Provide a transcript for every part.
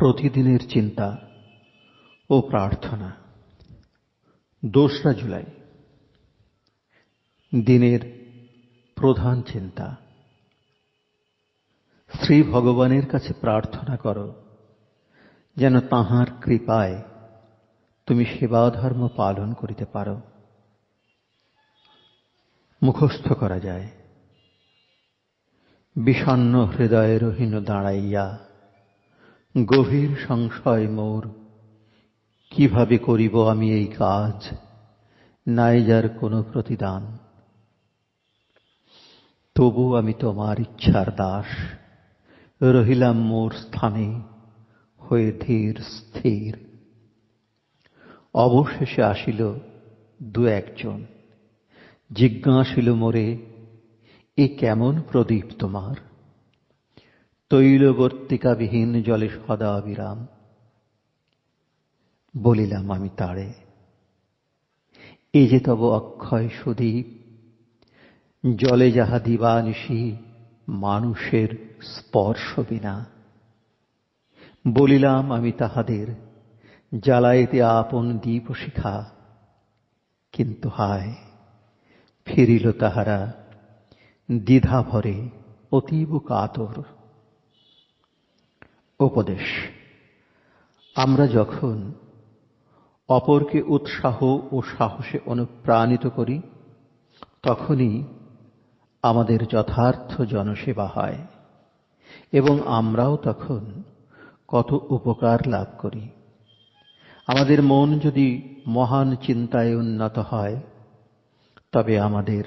প্রতিদিনের চিন্তা ও প্রার্থনা। 2রা জুলাই। দিনের প্রধান চিন্তা। শ্রী ভগবানের কাছে প্রার্থনা করো যেন তাঁহার কৃপায় তুমি সেবাধর্ম পালন করিতে পারো। মুখস্থ করা যায়। বিষণ্ণ হৃদয়ে রহিন দাঁড়াইয়া, গভীর সংশয় মোর, কিভাবে করিব আমি এই কাজ, নাই যার কোনো প্রতিদান। তবু আমি তোমার ইচ্ছার দাস, রহিলাম মোর স্থানে হয়ে ধীর স্থির। অবশেষে আসিল 2-1 জিজ্ঞাসিল মোরে, এ কেমন প্রদীপ তোমার? তৈলবর্তিকাবিহীন জলে সদা বিরাম। বলিলাম আমি তারে, এ যে তব অক্ষয় সুদীপ, জলে যাহা দিবানিশি মানুষের স্পর্শ বিনা। বলিলাম আমি তাহাদের, জ্বালাইতে আপন দীপশিখা, কিন্তু হায়, ফিরিল তাহারা দ্বিধাভরে অতীব কাতর। উপদেশ। আমরা যখন অপরকে উৎসাহ ও সাহসে অনুপ্রাণিত করি, তখনই আমাদের যথার্থ জনসেবা হয় এবং আমরাও তখন কত উপকার লাভ করি। আমাদের মন যদি মহান চিন্তায় উন্নত হয়, তবে আমাদের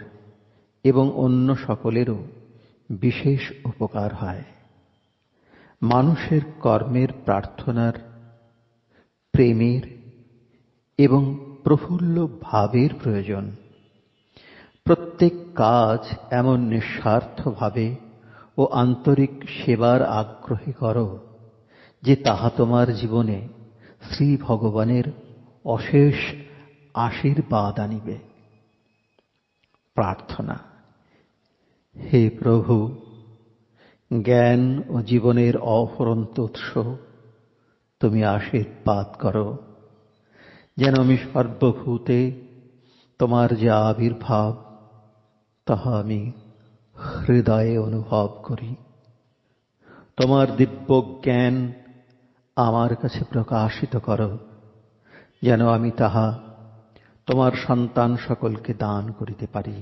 এবং অন্য সকলেরও বিশেষ উপকার হয়। মানুষের কর্মের, প্রার্থনার, প্রেমের এবং প্রফুল্ল ভাবের প্রয়োজন। প্রত্যেক কাজ এমন নিঃস্বার্থভাবে ও আন্তরিক সেবার আগ্রহে করো যে তাহা তোমার জীবনে শ্রী ভগবানের অশেষ আশীর্বাদ আনিবে। প্রার্থনা। হে প্রভু, জ্ঞান ও জীবনের অফুরন্ত উৎস তুমি আশীর্বাদ করো, যেন আমি সর্বভূতে তোমার যে আবির্ভাব তাহা আমি হৃদয়ে অনুভব করি। তোমার দিব্য জ্ঞান আমার কাছে প্রকাশিত করো, যেন আমি তাহা তোমার সন্তান সকলকে দান করিতে পারি।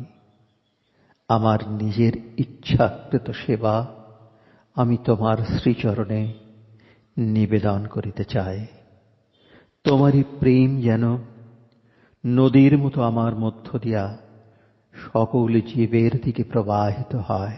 আমার নিজের ইচ্ছাকৃত সেবা আমি তোমার শ্রীচরণে নিবেদন করিতে চাই। তোমারই প্রেম যেন নদীর মতো আমার মধ্য দিয়া সকল জীবের দিকে প্রবাহিত হয়।